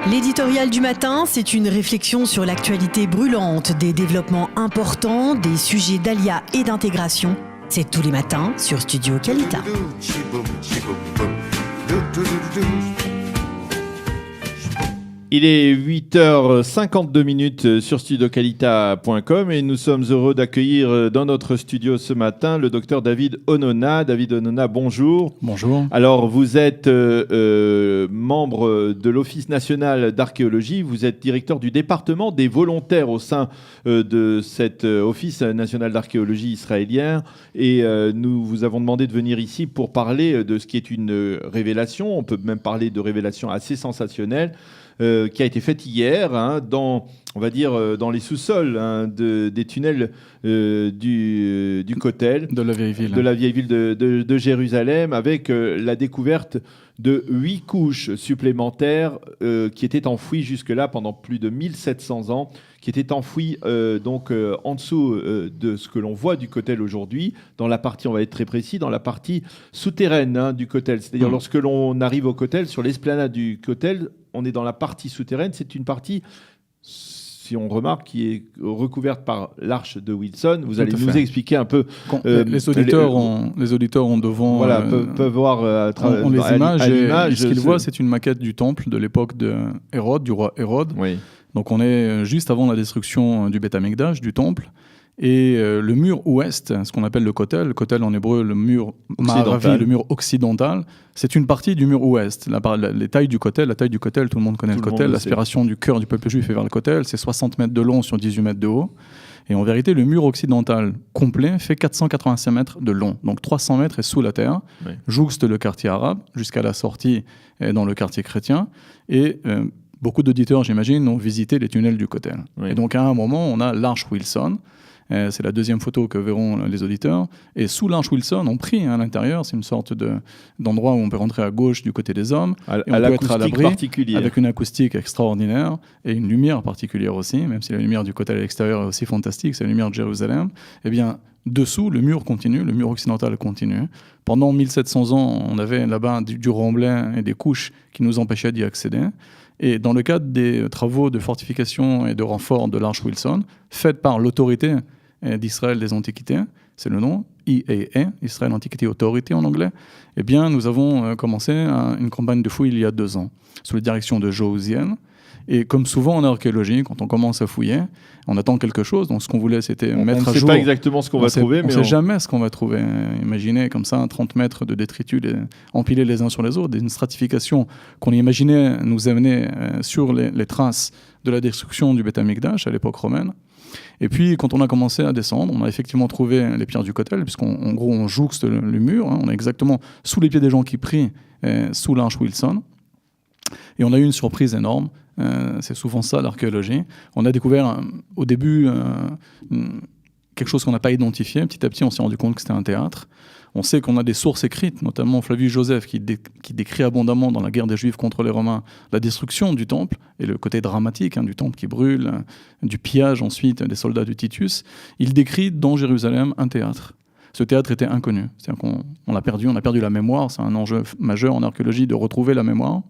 L'éditorial du matin, c'est une réflexion sur l'actualité brûlante, des développements importants, des sujets d'ALIA et d'intégration. C'est tous les matins sur Studio Qualita. Il est 8h52 sur studioqualita.com et nous sommes heureux d'accueillir dans notre studio ce matin le docteur David Onona. David Onona, bonjour. Bonjour. Alors, vous êtes membre de l'Office national d'archéologie, vous êtes directeur du département des volontaires au sein de cet Office national d'archéologie israélien et nous vous avons demandé de venir ici pour parler de ce qui est une révélation, on peut même parler de révélation assez sensationnelle, qui a été faite hier dans les sous-sols des tunnels du Kotel, de la vieille ville, de Jérusalem, avec la découverte de 8 couches supplémentaires qui étaient enfouies jusque-là pendant plus de 1700 ans, qui étaient enfouies en dessous de ce que l'on voit du Kotel aujourd'hui, dans la partie, on va être très précis, dans la partie souterraine du Kotel. C'est-à-dire lorsque l'on arrive au Kotel, sur l'esplanade du Kotel, on est dans la partie souterraine. C'est une partie, si on remarque, qui est recouverte par l'arche de Wilson. Vous allez nous expliquer un peu. Les auditeurs ont devant... Voilà, peuvent voir à travers les images. À l'image, ce qu'ils voient, c'est une maquette du temple de l'époque de Hérode, du roi Hérode. Oui. Donc on est juste avant la destruction du Beth Amikdash, du temple. Et le mur ouest, ce qu'on appelle le Kotel en hébreu, le mur Ma'aravi, le mur occidental, c'est une partie du mur ouest. Les tailles du Kotel, tout le monde connaît le Kotel, l'aspiration du cœur du peuple juif est vers le Kotel, c'est 60 mètres de long sur 18 mètres de haut. Et en vérité, le mur occidental complet fait 485 mètres de long. Donc 300 mètres est sous la terre, jouxte le quartier arabe jusqu'à la sortie dans le quartier chrétien. Et beaucoup d'auditeurs, j'imagine, ont visité les tunnels du Kotel. Et donc à un moment, on a l'arche Wilson. C'est la deuxième photo que verront les auditeurs. Et sous l'arche Wilson, on prie à l'intérieur. C'est une sorte d'endroit où on peut rentrer à gauche du côté des hommes. Et on peut être à l'abri particulière. avec une acoustique extraordinaire et une lumière particulière aussi, même si la lumière du côté à l'extérieur est aussi fantastique, c'est la lumière de Jérusalem. Eh bien, dessous, le mur continue, le mur occidental continue. Pendant 1700 ans, on avait là-bas du remblai et des couches qui nous empêchaient d'y accéder. Et dans le cadre des travaux de fortification et de renfort de l'arche Wilson, faite par l'autorité d'Israël des Antiquités, c'est le nom, IAA, Israel Antiquity Authority en anglais, eh bien, nous avons commencé une campagne de fouilles il y a 2 ans, sous la direction de Joe Uziel. Et comme souvent en archéologie, quand on commence à fouiller, on attend quelque chose. Donc ce qu'on voulait, c'était mettre à jour. On ne sait pas exactement ce qu'on va trouver. On ne sait jamais ce qu'on va trouver. Imaginez comme ça 30 mètres de détritus empilés les uns sur les autres, une stratification qu'on imaginait nous amener sur les traces de la destruction du Beth Amikdash à l'époque romaine. Et puis, quand on a commencé à descendre, on a effectivement trouvé les pierres du Kotel, puisqu'en gros, on jouxte le mur. On est exactement sous les pieds des gens qui prient, sous l'arche Wilson. Et on a eu une surprise énorme. C'est souvent ça, l'archéologie. On a découvert, au début, quelque chose qu'on n'a pas identifié. Petit à petit, on s'est rendu compte que c'était un théâtre. On sait qu'on a des sources écrites, notamment Flavius Joseph, qui décrit abondamment dans la guerre des Juifs contre les Romains la destruction du temple et le côté dramatique du temple qui brûle, du pillage ensuite des soldats de Titus. Il décrit dans Jérusalem un théâtre. Ce théâtre était inconnu, c'est-à-dire qu'on l'a perdu, on a perdu la mémoire. C'est un enjeu majeur en archéologie de retrouver la mémoire.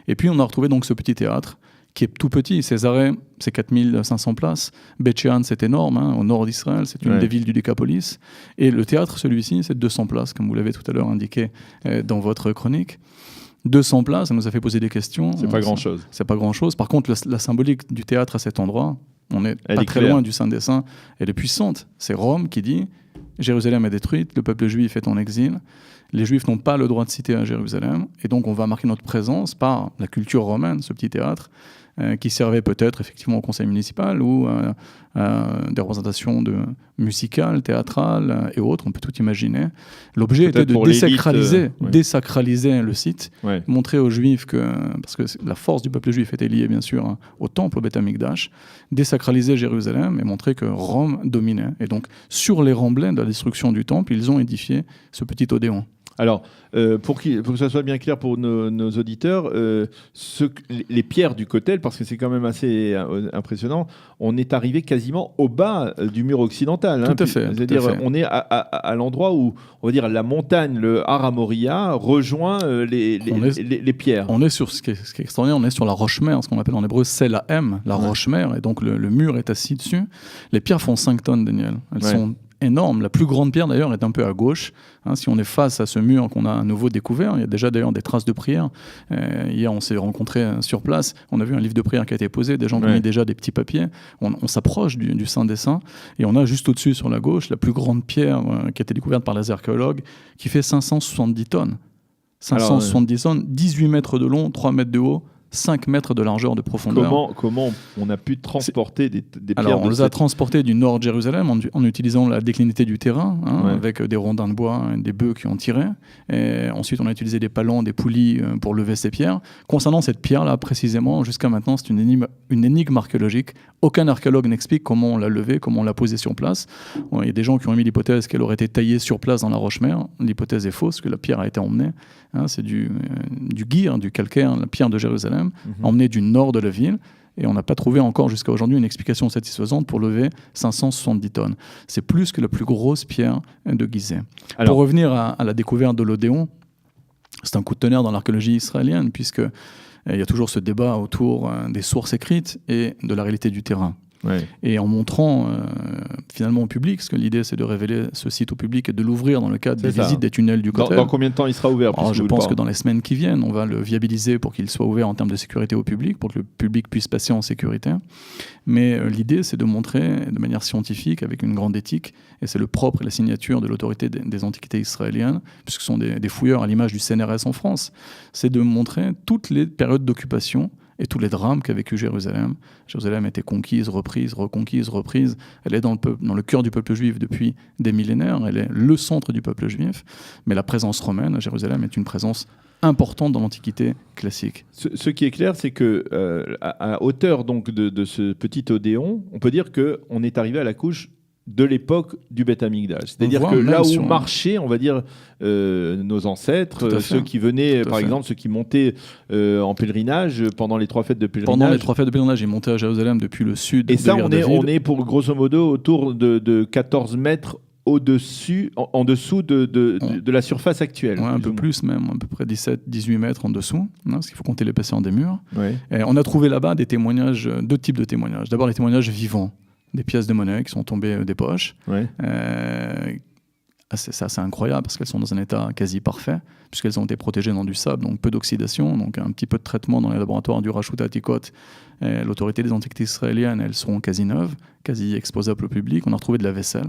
Et puis on a retrouvé donc ce petit théâtre qui est tout petit. Césarée, c'est 4500 places. Beth-Shean, c'est énorme, au nord d'Israël, c'est une des villes du Décapolis. Et le théâtre, celui-ci, c'est 200 places, comme vous l'avez tout à l'heure indiqué dans votre chronique. 200 places, ça nous a fait poser des questions. C'est pas grand-chose. C'est pas grand-chose. Par contre, la symbolique du théâtre à cet endroit, on n'est pas très loin du Saint des Saints, elle est puissante. C'est Rome qui dit « Jérusalem est détruite, le peuple juif est en exil ». Les Juifs n'ont pas le droit de citer à Jérusalem, et donc on va marquer notre présence par la culture romaine, ce petit théâtre, qui servait peut-être effectivement au conseil municipal ou des représentations musicales, théâtrales et autres, on peut tout imaginer. L'objet était de désacraliser le site, montrer aux Juifs parce que la force du peuple juif était liée bien sûr au temple, au Beth Amikdash, désacraliser Jérusalem et montrer que Rome dominait. Et donc sur les remblais de la destruction du temple, ils ont édifié ce petit odéon. Alors, pour que ça soit bien clair pour nos auditeurs, les pierres du Kotel, parce que c'est quand même assez impressionnant, on est arrivé quasiment au bas du mur occidental. Tout à fait. C'est-à-dire, on est à l'endroit où, on va dire, la montagne, le Har Moria, rejoint les pierres. On est sur ce qui est extraordinaire, on est sur la roche-mère, ce qu'on appelle en hébreu Sela M, la roche-mère, et donc le mur est assis dessus. Les pierres font 5 tonnes, Daniel. Elles sont énorme. La plus grande pierre d'ailleurs est un peu à gauche. Si on est face à ce mur qu'on a à nouveau découvert, il y a déjà d'ailleurs des traces de prière. Hier, on s'est rencontrés sur place. On a vu un livre de prière qui a été posé. Des gens qui ont mis déjà des petits papiers. On s'approche du Saint des Saints et on a juste au-dessus sur la gauche la plus grande pierre qui a été découverte par les archéologues qui fait 570 tonnes. 570 tonnes, 18 mètres de long, 3 mètres de haut. 5 mètres de largeur de profondeur. Comment on a pu transporter des pierres? Alors, on les a transportées du nord de Jérusalem en utilisant la déclinité du terrain, avec des rondins de bois, des bœufs qui ont tiré. Et ensuite, on a utilisé des palans, des poulies pour lever ces pierres. Concernant cette pierre-là, précisément, jusqu'à maintenant, c'est une énigme archéologique. Aucun archéologue n'explique comment on l'a levée, comment on l'a posée sur place. Il y a des gens qui ont émis l'hypothèse qu'elle aurait été taillée sur place dans la roche-mère. L'hypothèse est fausse, que la pierre a été emmenée. C'est du gyre, du calcaire, la pierre de Jérusalem, emmenée du nord de la ville. Et on n'a pas trouvé encore jusqu'à aujourd'hui une explication satisfaisante pour lever 570 tonnes. C'est plus que la plus grosse pierre de Gizeh. Pour revenir à la découverte de l'Odéon, c'est un coup de tonnerre dans l'archéologie israélienne, puisque il y a toujours ce débat autour des sources écrites et de la réalité du terrain. Et en montrant finalement au public, parce que l'idée c'est de révéler ce site au public et de l'ouvrir dans le cadre des visites des tunnels du Kotel. Dans combien de temps il sera ouvert? Je pense que dans les semaines qui viennent, on va le viabiliser pour qu'il soit ouvert en termes de sécurité au public, pour que le public puisse passer en sécurité. Mais l'idée c'est de montrer de manière scientifique, avec une grande éthique, et c'est le propre et la signature de l'autorité des antiquités israéliennes, puisque ce sont des fouilleurs à l'image du CNRS en France, c'est de montrer toutes les périodes d'occupation et tous les drames qu'a vécu Jérusalem. Jérusalem a été conquise, reprise, reconquise, reprise. Elle est dans le cœur du peuple juif depuis des millénaires. Elle est le centre du peuple juif. Mais la présence romaine à Jérusalem est une présence importante dans l'Antiquité classique. Ce qui est clair, c'est que à hauteur donc de ce petit Odéon, on peut dire qu'on est arrivé à la couche de l'époque du Beth Amikdash. C'est-à-dire que là où marchaient, on va dire, nos ancêtres, ceux qui venaient, par exemple, ceux qui montaient en pèlerinage pendant les 3 fêtes de pèlerinage. Pendant les 3 fêtes de pèlerinage, ils montaient à Jérusalem depuis le sud. Et ça, on est pour grosso modo autour de 14 mètres en dessous de la surface actuelle. Un peu plus même, à peu près 17-18 mètres en dessous, parce qu'il faut compter l'épaisseur des murs. Et on a trouvé là-bas des témoignages, 2 types de témoignages. D'abord les témoignages vivants, des pièces de monnaie qui sont tombées des poches. C'est assez incroyable parce qu'elles sont dans un état quasi parfait, puisqu'elles ont été protégées dans du sable, donc peu d'oxydation, donc un petit peu de traitement dans les laboratoires du Rashut Atikot. L'autorité des antiquités israéliennes, elles sont quasi neuves, quasi exposables au public. On a retrouvé de la vaisselle,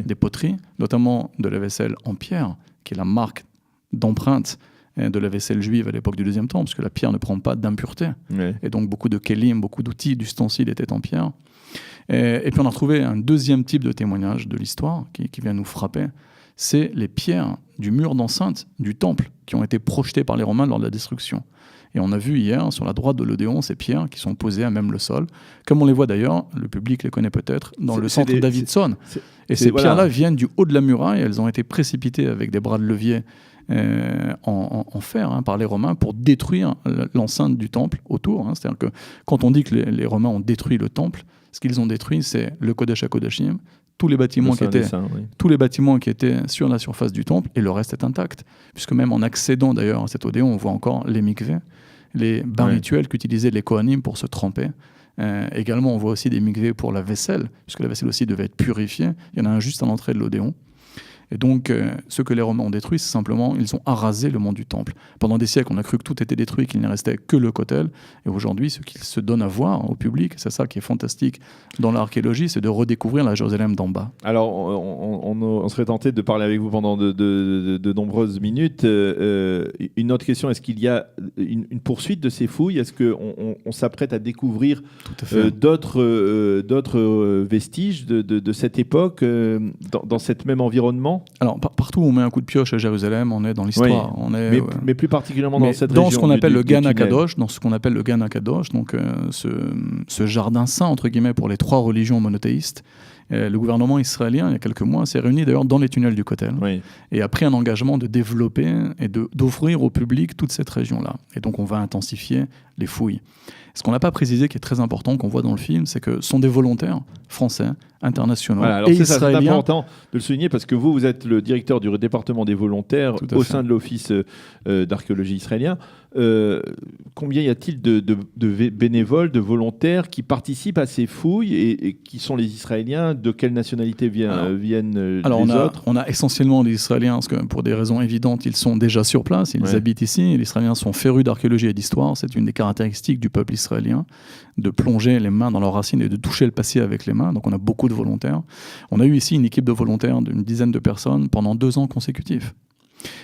des poteries, notamment de la vaisselle en pierre, qui est la marque d'empreinte de la vaisselle juive à l'époque du deuxième temple, parce que la pierre ne prend pas d'impureté. Et donc beaucoup de kelim, beaucoup d'outils, d'ustensiles étaient en pierre. Et puis on a retrouvé un deuxième type de témoignage de l'histoire qui vient nous frapper. C'est les pierres du mur d'enceinte du temple qui ont été projetées par les Romains lors de la destruction. Et on a vu hier, sur la droite de l'Odéon, ces pierres qui sont posées à même le sol, comme on les voit d'ailleurs, le public les connaît peut-être, dans le centre Davidson. Et ces pierres-là viennent du haut de la muraille, elles ont été précipitées avec des bras de levier en fer par les Romains pour détruire l'enceinte du temple autour. C'est-à-dire que quand on dit que les Romains ont détruit le temple, ce qu'ils ont détruit, c'est le Kodesh HaKodashim, tous les bâtiments qui étaient sur la surface du temple, et le reste est intact. Puisque même en accédant d'ailleurs à cet Odéon, on voit encore les mikveh, les bains rituels qu'utilisaient les Kohanim pour se tremper. Également, on voit aussi des mikveh pour la vaisselle, puisque la vaisselle aussi devait être purifiée. Il y en a un juste à l'entrée de l'Odéon. Et donc, ce que les Romains ont détruit, c'est simplement, ils ont arasé le mont du Temple. Pendant des siècles, on a cru que tout était détruit, qu'il ne restait que le Kotel. Et aujourd'hui, ce qu'ils se donnent à voir au public, c'est ça qui est fantastique dans l'archéologie, c'est de redécouvrir la Jérusalem d'en bas. Alors, on serait tenté de parler avec vous pendant de nombreuses minutes. Une autre question, est-ce qu'il y a une poursuite de ces fouilles? Est-ce qu'on s'apprête à découvrir d'autres vestiges de cette époque dans cet même environnement? Alors, partout où on met un coup de pioche à Jérusalem, on est dans l'histoire. Mais plus particulièrement dans cette région. Dans ce qu'on appelle le Gan HaKadosh, donc ce jardin saint, entre guillemets, pour les 3 religions monothéistes. Le gouvernement israélien, il y a quelques mois, s'est réuni d'ailleurs dans les tunnels du Kotel et a pris un engagement de développer et d'offrir au public toute cette région-là. Et donc, on va intensifier les fouilles. Ce qu'on n'a pas précisé, qui est très important, qu'on voit dans le film, c'est que ce sont des volontaires français, internationaux alors et C'est israéliens. important de le souligner parce que vous êtes le directeur du département des volontaires au sein de l'Office d'archéologie israélien. Combien y a-t-il de bénévoles, de volontaires qui participent à ces fouilles et qui sont les Israéliens? De quelle nationalité viennent les autres? On a essentiellement les Israéliens, parce que pour des raisons évidentes, ils sont déjà sur place, ils habitent ici. Les Israéliens sont férus d'archéologie et d'histoire. C'est une des caractéristiques du peuple israélien, de plonger les mains dans leurs racines et de toucher le passé avec les mains. Donc on a beaucoup de volontaires. On a eu ici une équipe de volontaires d'une dizaine de personnes pendant 2 ans consécutifs.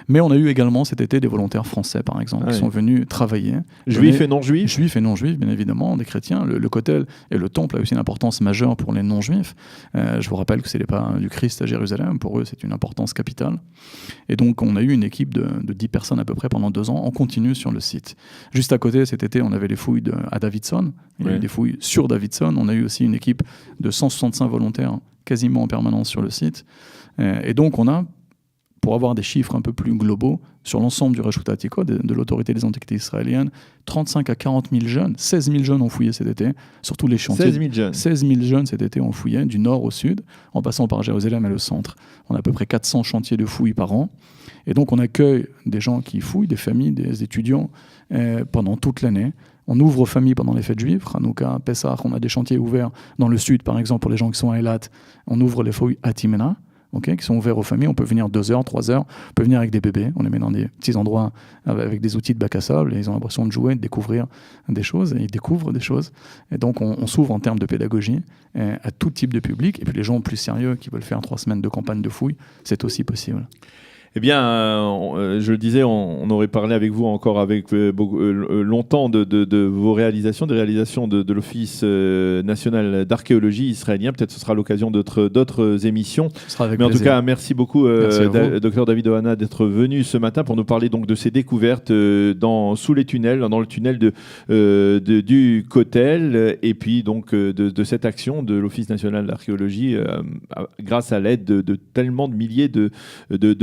Mais on a eu également cet été des volontaires français, par exemple, qui sont venus travailler. Juifs et non-juifs? Juifs et non-juifs, bien évidemment, des chrétiens. Le Kotel et le temple a aussi une importance majeure pour les non-juifs. Je vous rappelle que c'est les pas du Christ à Jérusalem. Pour eux, c'est une importance capitale. Et donc, on a eu une équipe de 10 personnes à peu près pendant 2 ans, en continu sur le site. Juste à côté, cet été, on avait les fouilles à Davidson. Il y a eu des fouilles sur Davidson. On a eu aussi une équipe de 165 volontaires quasiment en permanence sur le site. Et donc, on a, pour avoir des chiffres un peu plus globaux sur l'ensemble du Reshut HaAtikot, de l'autorité des antiquités israéliennes, 35 à 40 000 jeunes, 16 000 jeunes ont fouillé cet été, sur tous les chantiers. 16 000 jeunes. 16 000 jeunes cet été ont fouillé, du nord au sud, en passant par Jérusalem et le centre. On a à peu près 400 chantiers de fouilles par an. Et donc on accueille des gens qui fouillent, des familles, des étudiants, pendant toute l'année. On ouvre aux familles pendant les fêtes juives, Hanouka, Pessah, on a des chantiers ouverts dans le sud, par exemple, pour les gens qui sont à Eilat. On ouvre les fouilles à Timna. Qui sont ouverts aux familles. On peut venir 2 heures, 3 heures, on peut venir avec des bébés, on les met dans des petits endroits avec des outils de bac à sable et ils ont l'impression de jouer, de découvrir des choses, et ils découvrent des choses. Et donc on s'ouvre en termes de pédagogie à tout type de public. Et puis les gens plus sérieux qui veulent faire 3 semaines de campagne de fouilles, c'est aussi possible. Eh bien, je le disais, on aurait parlé avec vous encore avec longtemps de vos réalisations, des réalisations de l'Office national d'archéologie israélien. Peut-être ce sera l'occasion d'autres émissions. Ce sera avec Mais en plaisir. tout cas, merci beaucoup, Dr David Ohana, d'être venu ce matin pour nous parler donc de ces découvertes sous les tunnels, dans le tunnel du Kotel, et puis donc de cette action de l'Office national d'archéologie grâce à l'aide de tellement de milliers de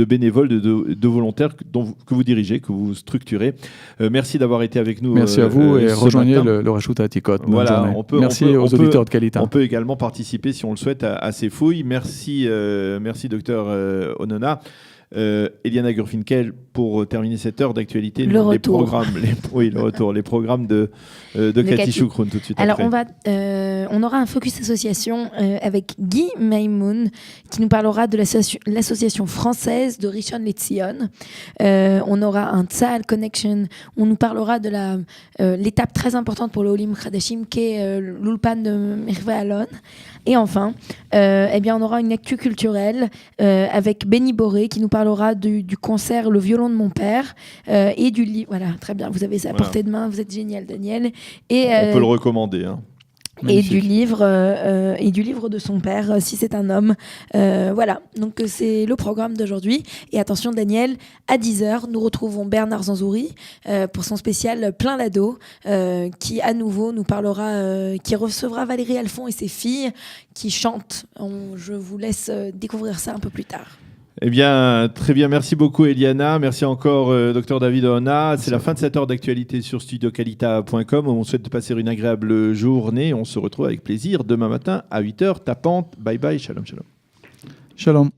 bénévoles, de volontaires que vous dirigez, que vous structurez. Merci d'avoir été avec nous. Merci à vous et rejoignez le Reshut HaAtikot. Voilà, merci aux auditeurs de qualité. On peut également participer, si on le souhaite, à ces fouilles. Merci, docteur Onona. Eliana Gurfinkel, pour terminer cette heure d'actualité, les programmes de Cathy Choukroun tout de suite. Alors après. on aura un focus association avec Guy Maïmoun qui nous parlera de l'association française de Rishon LeZion. On aura un Tzahal Connection, on nous parlera de l'étape très importante pour le Olim Khadashim qui est l'Ulpan de Mirve Alon. Et enfin, on aura une actu culturelle avec Benny Boré qui nous parlera du concert Le violon de mon père et du livre. Voilà, très bien, vous avez ça à portée de main, vous êtes génial, Daniel. Et, on peut le recommander. Hein. Et du livre de son père, si c'est un homme. Voilà, donc c'est le programme d'aujourd'hui. Et attention Daniel, à 10h, nous retrouvons Bernard Zanzouri pour son spécial Plein l'ado, qui à nouveau nous parlera, qui recevra Valérie Alphon et ses filles qui chantent. Je vous laisse découvrir ça un peu plus tard. Eh bien, très bien. Merci beaucoup, Eliana. Merci encore, Dr David Ohana. C'est la fin de cette heure d'actualité sur studiokalita.com. On souhaite passer une agréable journée. On se retrouve avec plaisir demain matin à 8h tapante. Bye bye. Shalom, shalom. Shalom.